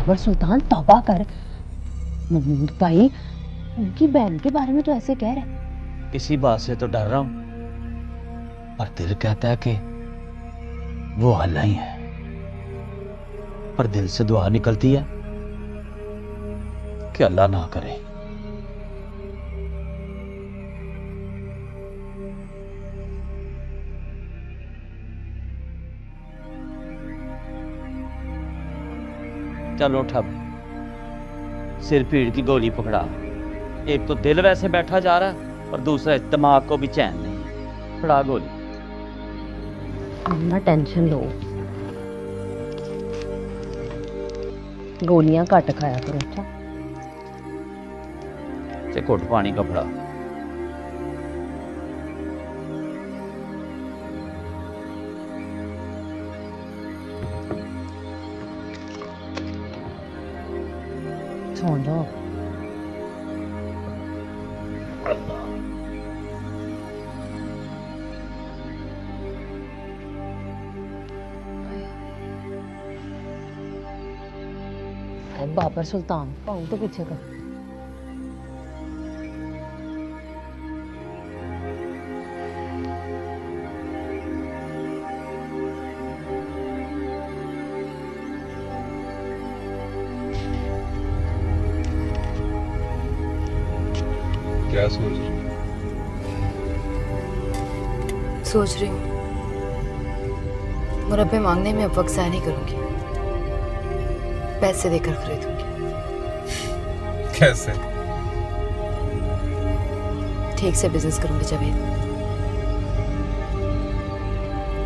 बाबर सुल्तान तौबा कर। महमूद भाई उनकी बहन के बारे में तो ऐसे कह रहे। इसी बात से तो डर रहा हूं, पर दिल कहता है कि वो अल्लाह ही है। पर दिल से दुआ निकलती है कि अल्लाह ना करे। चलो उठा, सिर पीड़ की गोली पकड़ा। एक तो दिल वैसे बैठा जा रहा है और दूसरा दिमाग को भी चैन नहीं है। पकड़ा गोली। ना टेंशन लो, गोलियां घट खाया करो। अच्छा से घुट पानी का फड़ा। सो जाओ। बाबर सुल्तान पाऊ तो पीछे कर। क्या सोच रही? सोच रही हूँ मुरब्बे मांगने में अब वक्त ज़ाया नहीं करूंगी, पैसे देकर खरीदूंगी। कैसे? ठीक से बिजनेस करूंगी जावेद,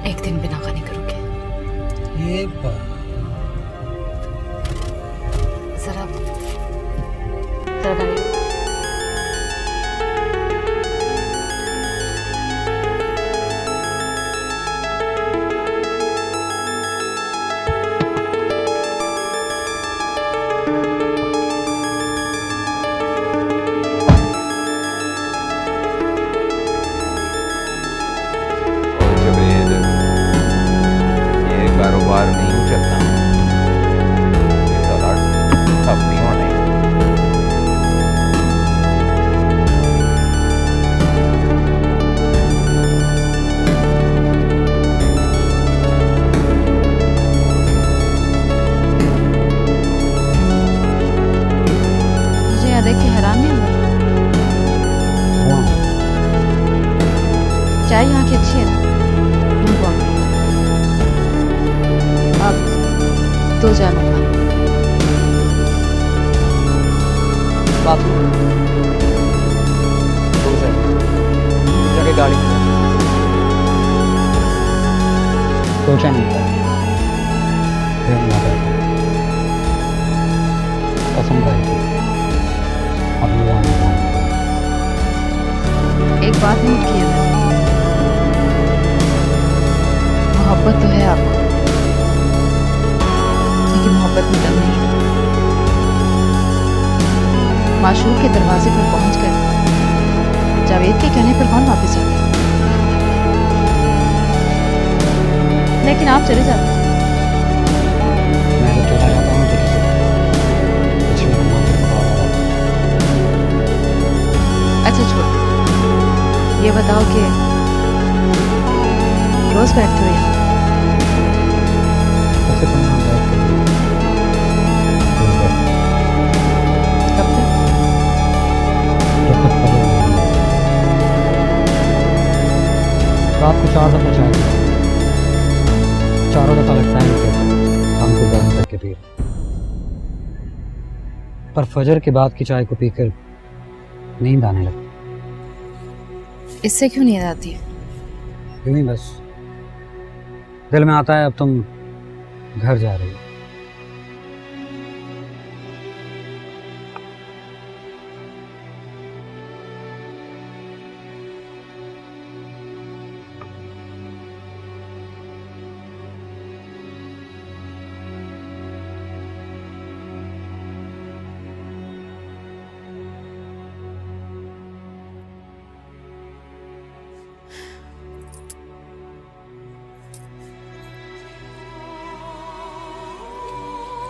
एक दिन भी नाका नहीं करूंगी। ये बात जरा जरा गाड़ी। कारोबार नहीं चलता, ये सलाड सब नहीं होने। मुझे याद है कि हैरान नहीं हुआ। चाय यहाँ की अच्छी है ना? अब तो जानो जाके गाड़ी सोचा नहीं था कसम भाई। एक बात नोट की है, मोहब्बत तो है आपको, लेकिन मोहब्बत में दम नहीं है। माशूक के दरवाजे पर पहुंचकर जावेद के कहने पर कौन वापस जाता है? लेकिन आप चले जाते हैं। मैं तो चला जाता हूँ तो किसी को अच्छा छोड़, ये बताओ कि रोज बैठते हो यहाँ? कब तक? रात को 4 दफा चाय पीता, चारों दफा लगता है कि हम को गर्म करके पी रहे, पर फजर के बाद की चाय को पीकर नींद आने लगती। इससे क्यों नींद आती है? यूं ही बस दिल में आता है अब तुम घर जा रही हो।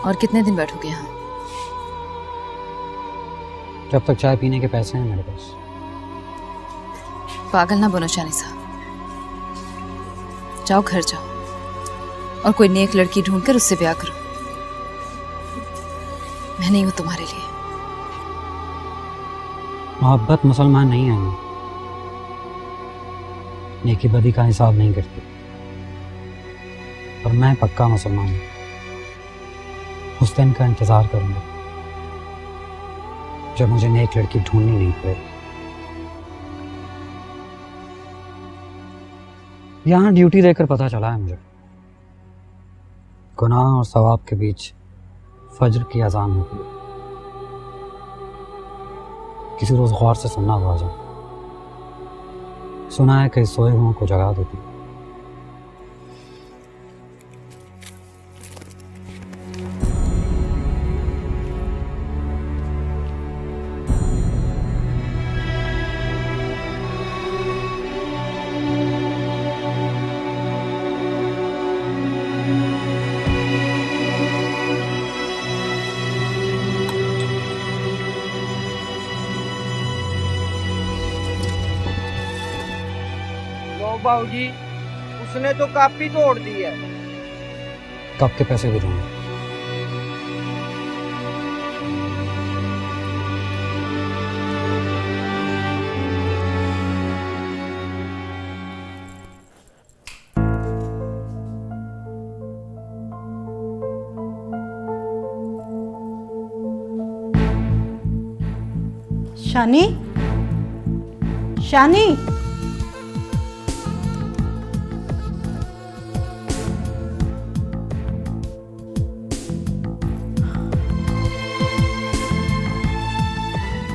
और कितने दिन बैठोगे यहाँ? जब तक चाय पीने के पैसे हैं मेरे पास। पागल ना बनो शानी साहब, जाओ घर जाओ और कोई नेक लड़की ढूंढकर उससे ब्याह करो। मैं नहीं हूं तुम्हारे लिए। मोहब्बत मुसलमान नहीं है, मैं नेकी बदी का हिसाब नहीं करती, और मैं पक्का मुसलमान हूँ। उस दिन का इंतजार करूंगा जब मुझे नेक लड़की ढूंढनी नहीं पड़ेगी। यहाँ ड्यूटी देकर पता चला है मुझे, गुनाह और सवाब के बीच फज्र की अजान होती है। किसी रोज गौर से सुनना हुआ जाए। सुना है कि सोए हुओं को जगा देती है। बाबूजी, उसने तो कापी तोड़ दी है। कब के पैसे भी दूंगा। शानी, शानी,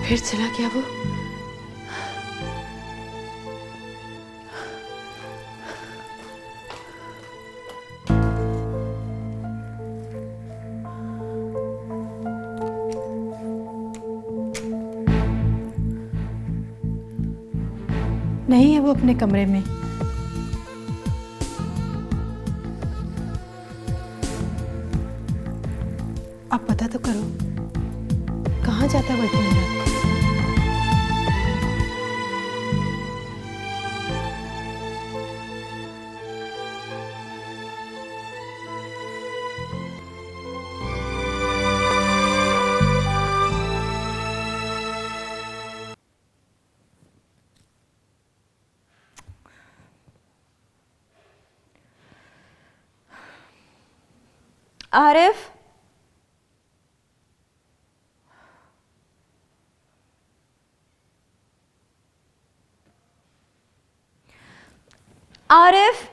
फिर चला गया वो। नहीं है वो अपने कमरे में। आप पता तो करो कहाँ जाता है वो इतनी रात को। आरिफ, आरिफ,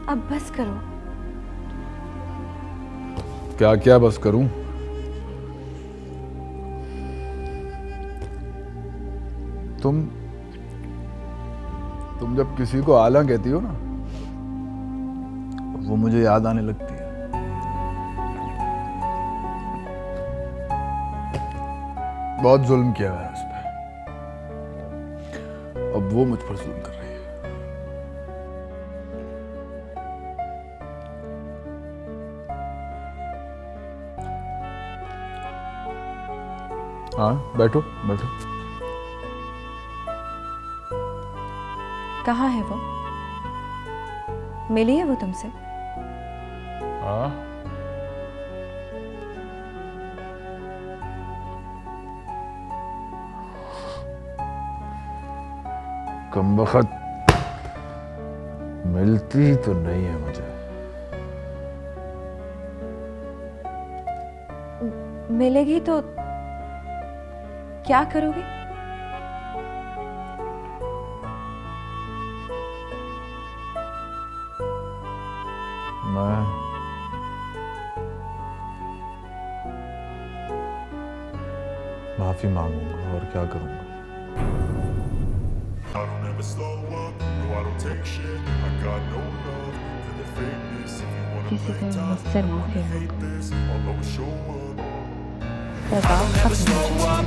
अब बस करो। क्या क्या बस करूं? तुम जब किसी को आला कहती हो ना, वो मुझे याद आने लगती है। बहुत जुल्म किया है उस पर, अब वो मुझ पर जुल्म कर रही है। हाँ, बैठो बैठो। कहाँ है वो? मिली है वो तुमसे? हाँ, कमबख्त मिलती तो नहीं है मुझे। मिलेगी तो क्या करोगे? मैं माफी मांगूंगा और क्या करूंगा। किसी को मुझसे माफी दबाव खत्म हो जाए।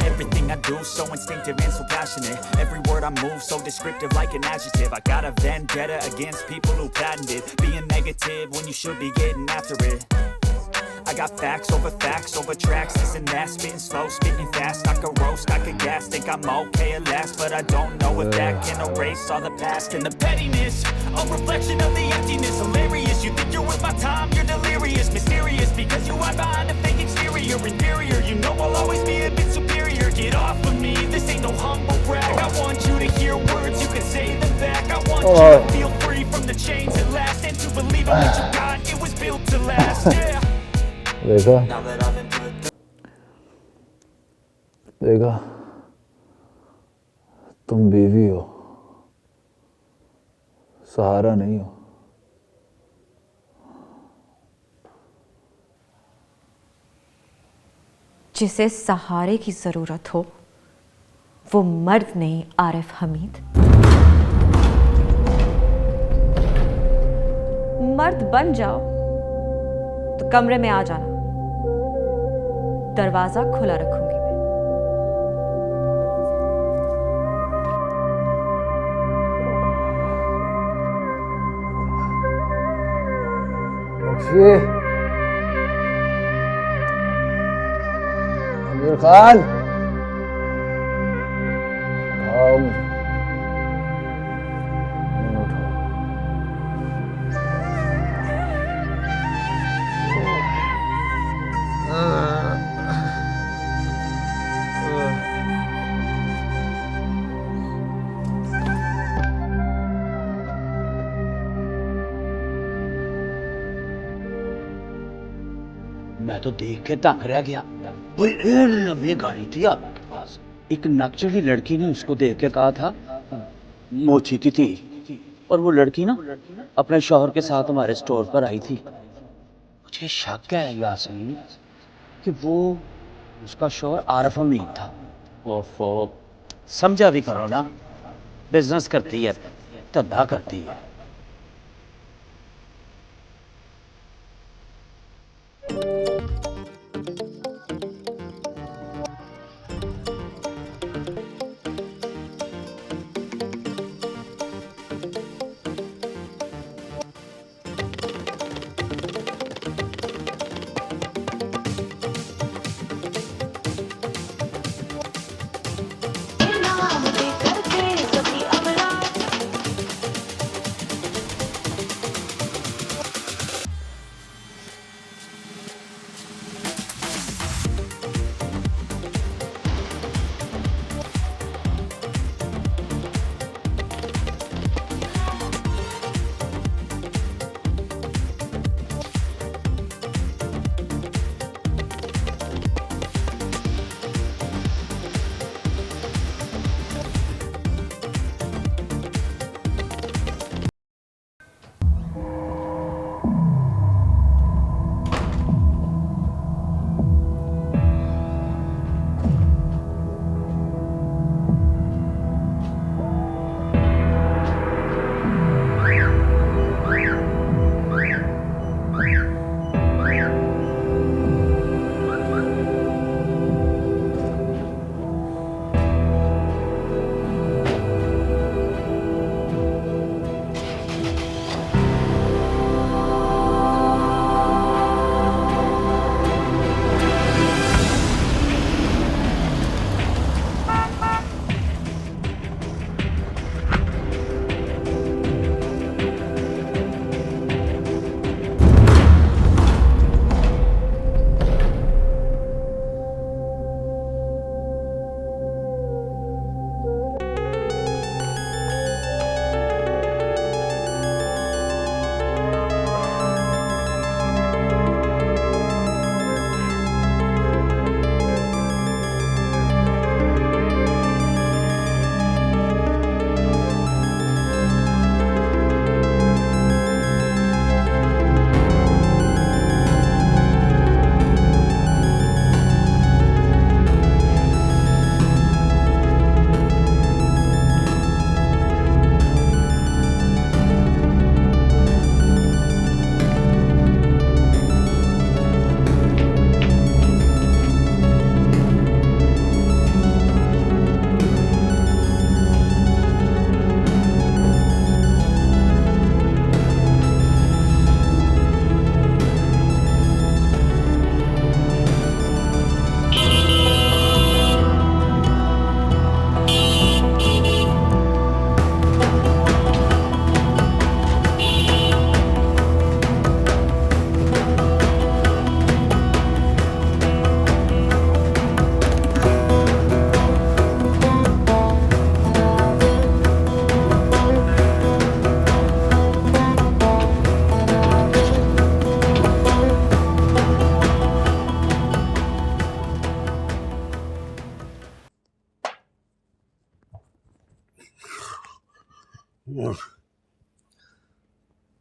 Everything I do so instinctive and so passionate. Every word I move so descriptive like an adjective. I got a vendetta against people who patented being negative when you should be getting after it. I got facts over tracks, this and that, spitting slow, spitting fast. I could roast, I could gas, think I'm okay at last, but I don't know if that can erase all the past and the pettiness. A reflection of the emptiness, hilarious. You think you're worth my time, you're delirious, mysterious because you hide behind a fake exterior, inferior. You know I'll always be a bit superior. Get off of me, this ain't no humble brag. I want you to hear words, you can say them back. I want you to feel free from the chains at last, and to believe in what you got, it was built to last. Yeah. देखा तुम बीवी हो, सहारा नहीं हो। जिसे सहारे की जरूरत हो वो मर्द नहीं आरिफ हमीद। मर्द बन जाओ तो कमरे में आ जाना, दरवाजा खुला रखूंगी मैं। बख्शी, आमिर खान, आओ। नहीं उठाओ। मैं तो देख के तंग रह गया। बड़ी लंबी गाड़ी थी आपके पास। एक नक्चड़ी लड़की ने उसको देख के कहा था मोची की थी, और वो लड़की ना अपने शौहर के साथ हमारे स्टोर पर आई थी। मुझे शक है यासीन कि वो उसका शौहर आरिफ हमीद था। ओफो, समझा भी करो ना, बिजनेस करती है, धंधा करती है।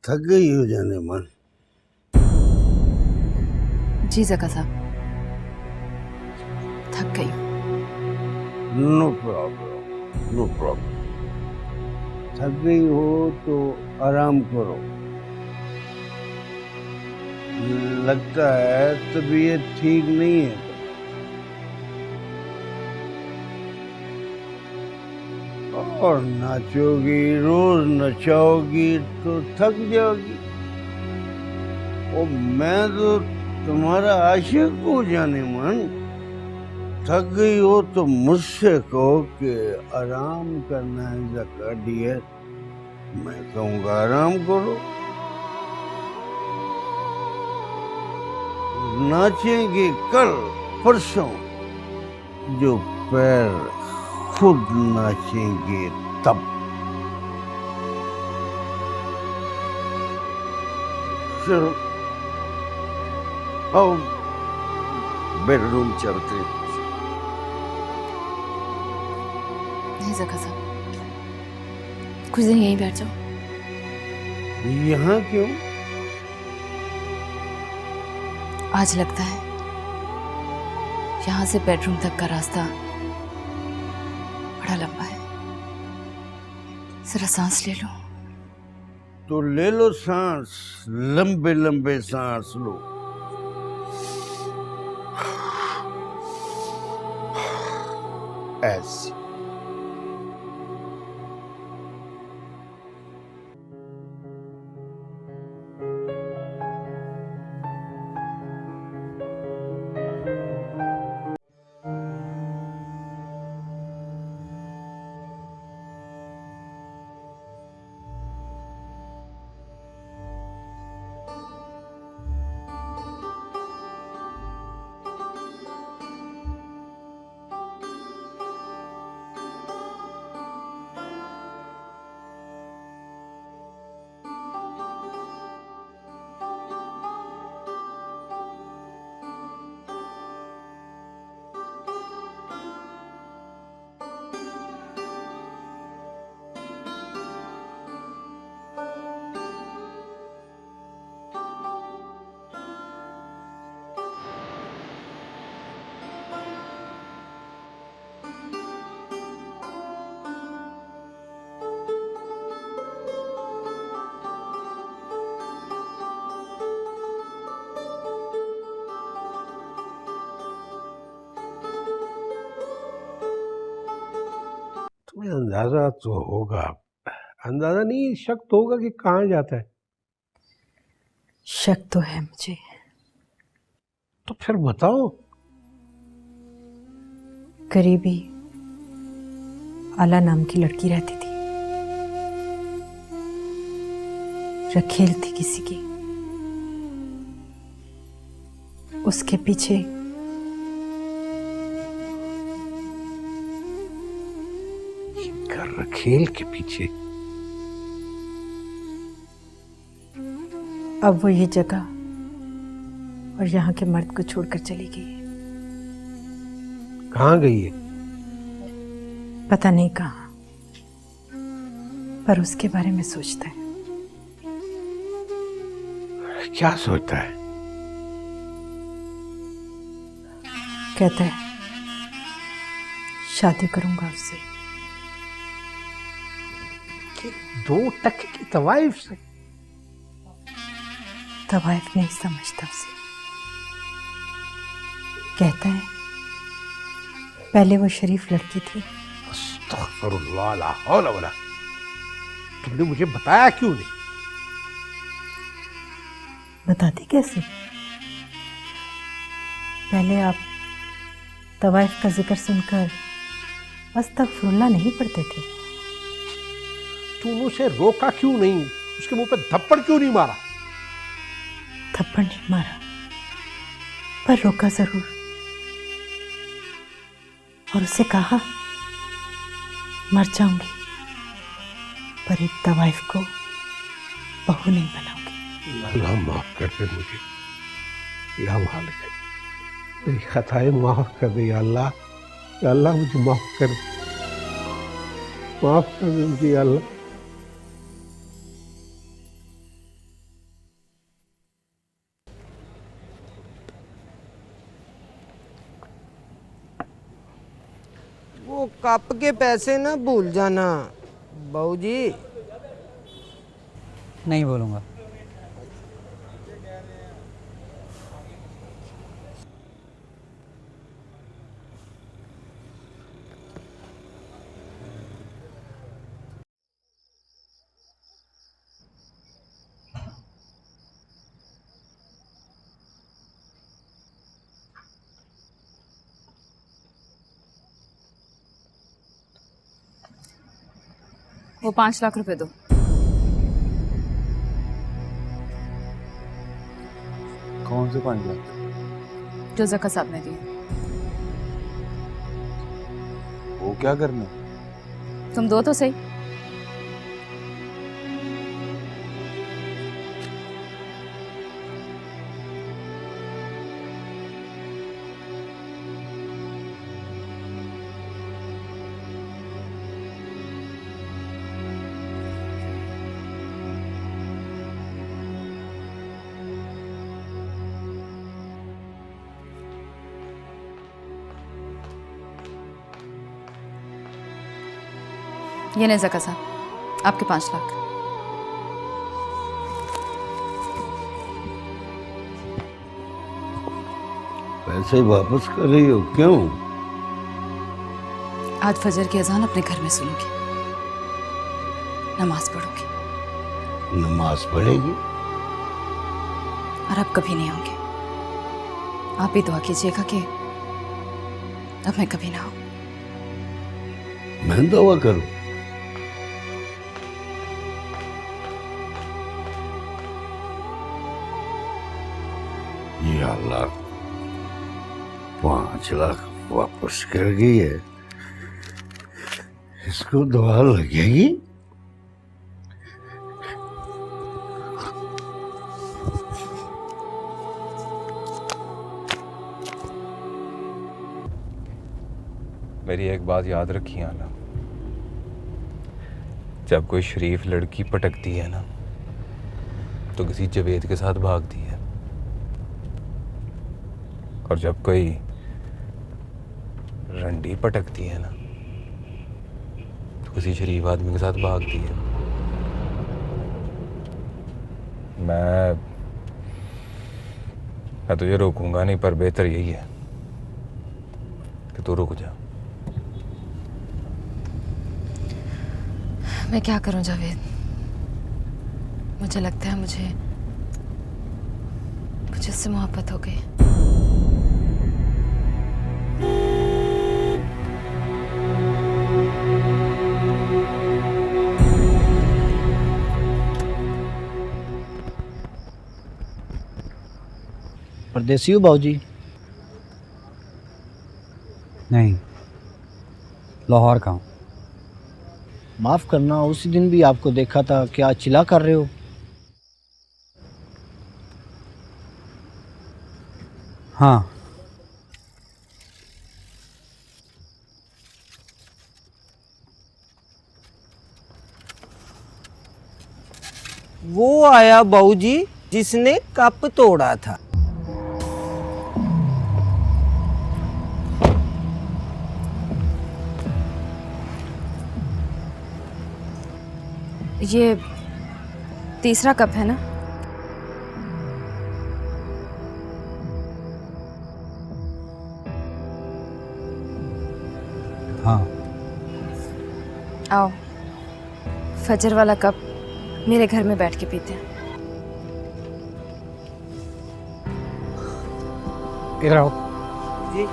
थक गई हो जाने मन। जी जका साहब, थक गई हूँ। No problem, no problem. थक गई हो तो आराम करो। लगता है तबीयत ठीक नहीं है। और नाचोगी, रोज नचाओगी तो थक जाओगी। और मैं तो तुम्हारा आशिक हो जाने मन। थक गई हो तो मुझसे कहो कि आराम करना है ज़का डियर। मैं कहूँगा आराम करो। नाचेंगे कल परसों, जो पैर खुद नाचेंगे तब। चलो आओ बेडरूम चलते हैं। नहीं जका साहब, कुछ दिन यहीं बैठ जाओ। यहाँ क्यों? आज लगता है यहाँ से बेडरूम तक का रास्ता बड़ा लंबा है। जरा सांस ले लो। तो ले लो सांस, लंबे लंबे सांस लो। ऐसे। तुम्हें अंदाजा तो होगा, अंदाजा नहीं, शक तो होगा कि कहाँ जाता है। शक तो है मुझे। तो फिर बताओ। करीबी आला नाम की लड़की रहती थी, रखेल थी किसी की। उसके पीछे रखेल के पीछे? अब वो ये जगह और यहाँ के मर्द को छोड़कर चली गई है। कहाँ गई है? पता नहीं कहाँ, पर उसके बारे में सोचता है। क्या सोचता है? कहता है शादी करूंगा उससे। दो टक की तवाइफ से? तवाइफ नहीं समझता उसे। कहता है पहले वो शरीफ लड़की थी। अस्तगफिरुल्लाह, ला हौला वला। तुमने मुझे बताया क्यों नहीं? बताती कैसे? पहले आप तवाइफ का जिक्र सुनकर अस्तगफिरुल्लाह नहीं पढ़ते थे। तूने उसे रोका क्यों नहीं? उसके मुंह पे थप्पड़ क्यों नहीं मारा? थप्पड़ नहीं मारा, पर रोका जरूर। और उसे कहा मर जाऊंगी, पर एक तवाइफ को बहू नहीं बनाऊंगी। अल्लाह माफ कर दे मुझे, या मालिक मेरी खताएं माफ कर दे। या अल्लाह मुझे माफ कर दे, माफ कर दे मुझे। या अल्लाह वो कप के पैसे ना भूल जाना बहू जी। नहीं बोलूँगा। वो 5 लाख रुपए दो। कौन से 5 लाख? जो जका साहब ने दिए। वो क्या करना? तुम दो तो सही। ये नहीं जका साहब, आपके 5 लाख। पैसे वापस कर रही हो क्यों? आज फजर की अजान अपने घर में सुनोगे, नमाज पढ़ोगे। नमाज पढ़ेगी? और अब कभी नहीं होंगे। आप ही दुआ कीजिएगा कि अब मैं कभी ना हूं। मैं दुआ करूं? या अल्लाह, 5 लाख वापस कर गई है, इसको दुआ लगेगी? मेरी एक बात याद रखिए आना, जब कोई शरीफ लड़की पटकती है ना तो किसी जवेद के साथ भागती है, और जब कोई रंडी पटकती है ना तो किसी शरीफ आदमी के साथ भागती है। मैं तुझे रोकूंगा नहीं, पर बेहतर यही है कि तू रुक जा। मैं क्या करूं जावेद, मुझे लगता है मुझे उससे मोहब्बत हो गई। परदेसी हो बाबूजी? नहीं, लाहौर का हूँ। माफ करना, उसी दिन भी आपको देखा था, क्या चिल्ला कर रहे हो? हाँ, वो आया बाबूजी जिसने कप तोड़ा था। ये तीसरा कप है ना? हाँ। आओ, फजर वाला कप मेरे घर में बैठ के पीते हैं। इधर आओ। जी।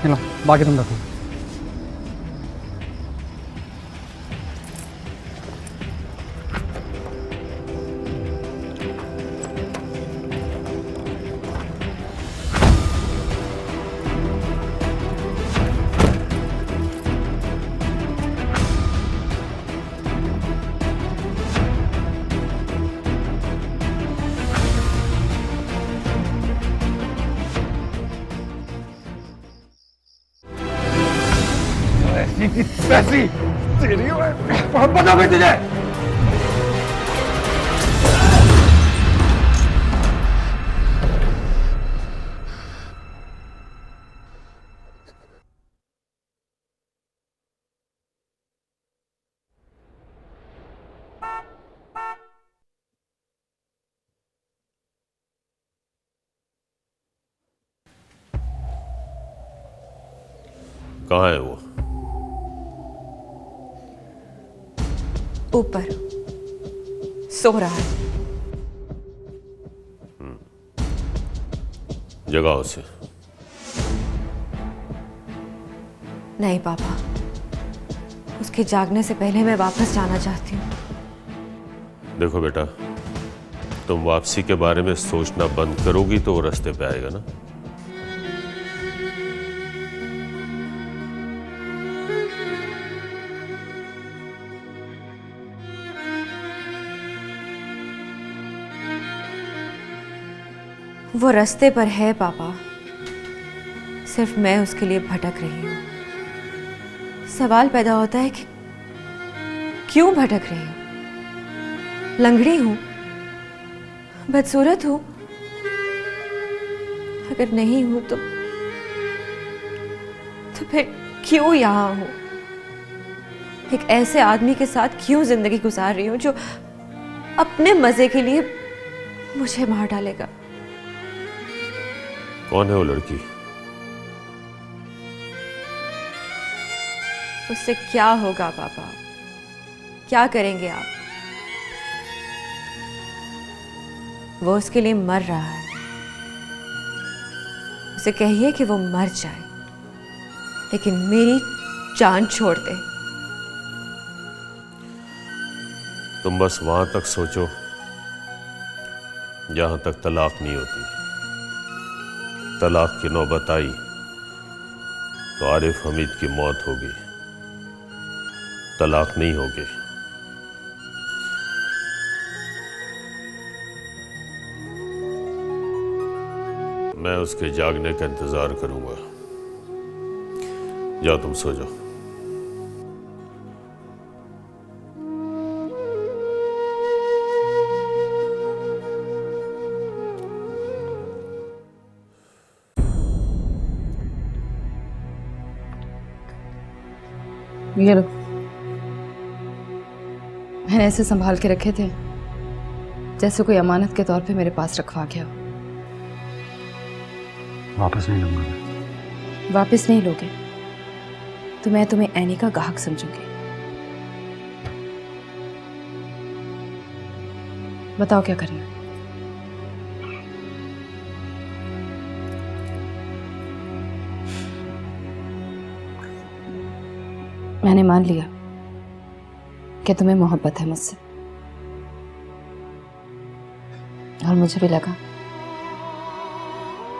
चलो, बाकी तुम रखो। पैसी तेरी मोहब्बत हो गई तुझे। कहाँ है वो? ऊपर सो रहा है। जगाओ उसे। नहीं पापा, उसके जागने से पहले मैं वापस जाना चाहती हूँ। देखो बेटा, तुम वापसी के बारे में सोचना बंद करोगी तो वो रास्ते पे आएगा ना। वो रास्ते पर है पापा, सिर्फ मैं उसके लिए भटक रही हूँ। सवाल पैदा होता है कि क्यों भटक रही हूँ? लंगड़ी हूँ, बदसूरत हूँ? अगर नहीं हूँ तो फिर क्यों यहाँ हूँ? एक ऐसे आदमी के साथ क्यों जिंदगी गुजार रही हूँ जो अपने मजे के लिए मुझे मार डालेगा? कौन है वो लड़की? उससे क्या होगा पापा? क्या करेंगे आप? वो उसके लिए मर रहा है। उसे कहिए कि वो मर जाए, लेकिन मेरी जान छोड़ दे। तुम बस वहां तक सोचो जहां तक तलाक नहीं होती। तलाक की नौबत आई तो आरिफ हमीद की मौत होगी, तलाक नहीं होगी। मैं उसके जागने का इंतजार करूंगा। जाओ तुम सो जाओ। ये लो, मैंने ऐसे संभाल के रखे थे जैसे कोई अमानत के तौर पे मेरे पास रखवा गया हो। वापस नहीं लूंगा मैं। वापस नहीं लोगे तो मैं तुम्हें ऐनी का गाहक समझूंगी। बताओ क्या करना है? मैंने मान लिया कि तुम्हें मोहब्बत है मुझसे, और मुझे भी लगा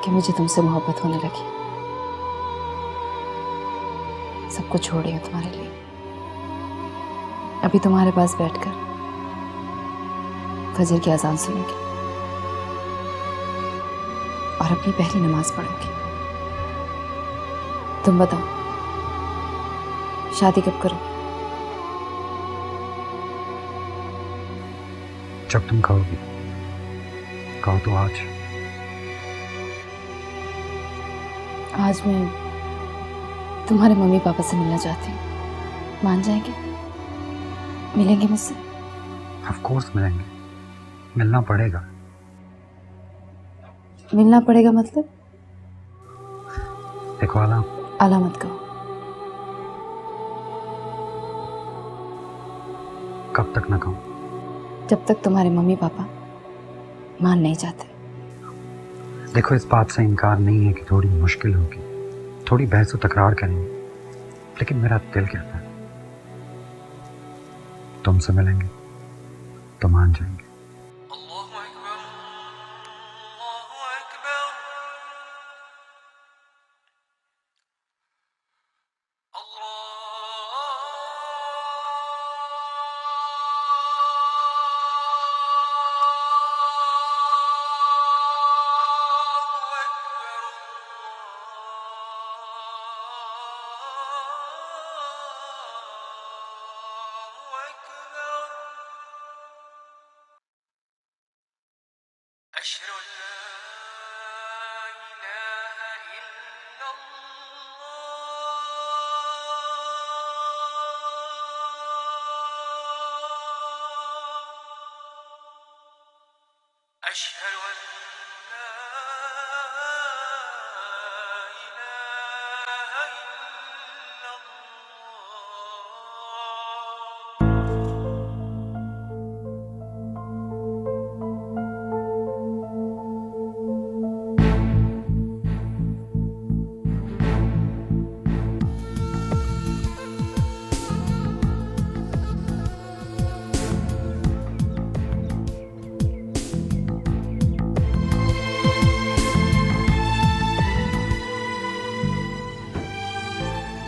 कि मुझे तुमसे मोहब्बत होने लगी। सब कुछ छोड़ रही हूं तुम्हारे लिए। अभी तुम्हारे पास बैठकर फजर की अजान सुनूंगी और अपनी पहली नमाज पढ़ूंगी। तुम बताओ, शादी कब करो? जब तुम कहोगी। कहो तो आज। आज मैं तुम्हारे मम्मी पापा से मिलना चाहती हूँ। मान जाएंगे? मिलेंगे मुझसे? ऑफ कोर्स मिलेंगे। मिलना पड़ेगा। मिलना पड़ेगा मतलब? देखो आला। आला मत कहो। कब तक ना कहूं? जब तक तुम्हारे मम्मी पापा मान नहीं जाते। देखो, इस बात से इनकार नहीं है कि थोड़ी मुश्किल होगी, थोड़ी बहस और तकरार करेंगे, लेकिन मेरा दिल कहता है तुमसे मिलेंगे तो मान जाएंगे।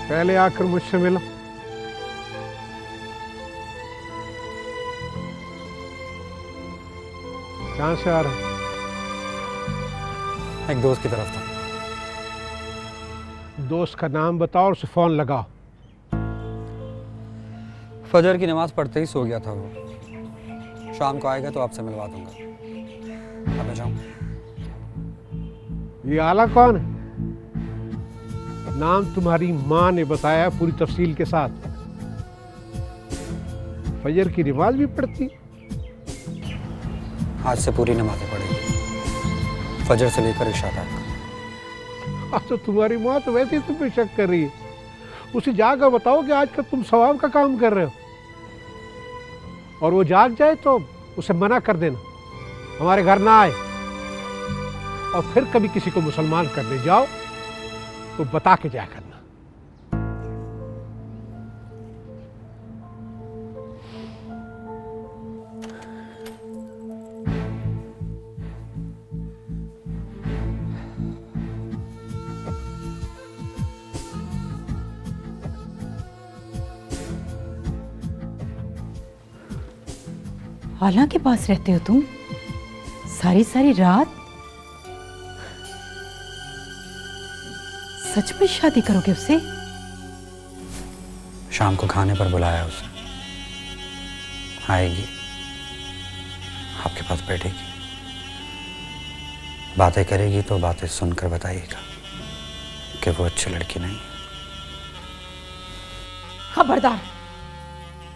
पहले आकर मुझसे मिलो। कहां से आ रहे? एक दोस्त की तरफ था। दोस्त का नाम बताओ और उसे फोन लगाओ। फजर की नमाज पढ़ते ही सो गया था वो। शाम को आएगा तो आपसे मिलवा दूंगा। अब मैं जाऊं? ये आला कौन है? नाम तुम्हारी माँ ने बताया पूरी तफसील के साथ। फजर की नमाज भी पढ़ती? आज से पूरी नमाजें पढ़ेगी, फजर से लेकर इशा तक। आज तो तुम्हारी माँ तो वैसे ही तुम पे शक कर रही है। उसे जाकर बताओ कि आज का तुम सवाब का काम कर रहे हो, और वो जाग जाए तो उसे मना कर देना, हमारे घर ना आए। और फिर कभी किसी को मुसलमान करने जाओ तो बता के जाया करना। आला के पास रहते हो तुम सारी सारी रात? सच में शादी करोगे उससे? शाम को खाने पर बुलाया उसे, आएगी, आपके पास बैठेगी, बातें करेगी तो बातें सुनकर बताइएगा कि वो अच्छी लड़की नहीं है। खबरदार,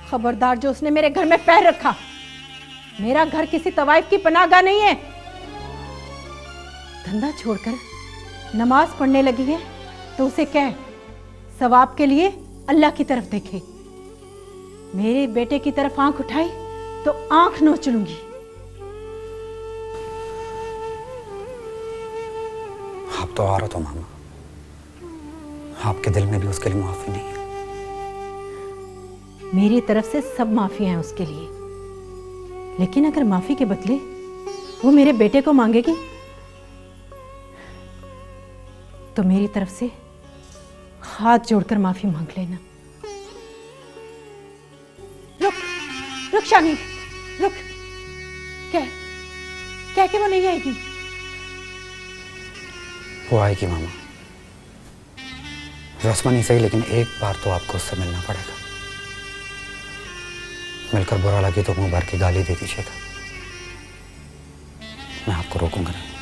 खबरदार जो उसने मेरे घर में पैर रखा। मेरा घर किसी तवाइफ की पनाहगाह नहीं है। धंधा छोड़कर नमाज पढ़ने लगी है तो उसे कह सवाब के लिए अल्लाह की तरफ देखे। मेरे बेटे की तरफ आंख उठाई तो आंख नोच लूंगी। आप तो औरत हो मामा, आपके दिल में भी उसके लिए माफी नहीं है। मेरी तरफ से सब माफी हैं उसके लिए, लेकिन अगर माफी के बदले वो मेरे बेटे को मांगेगी तो मेरी तरफ से हाथ जोड़कर माफी मांग लेना। रुक रुक शानी, रुक। कह के वो नहीं आएगी। वो आएगी मामा, रस्म नहीं सही, लेकिन एक बार तो आपको उससे मिलना पड़ेगा। मिलकर बुरा लगे तो मुंह भर के गाली दे दीजिएगा, मैं आपको रोकूंगा नहीं।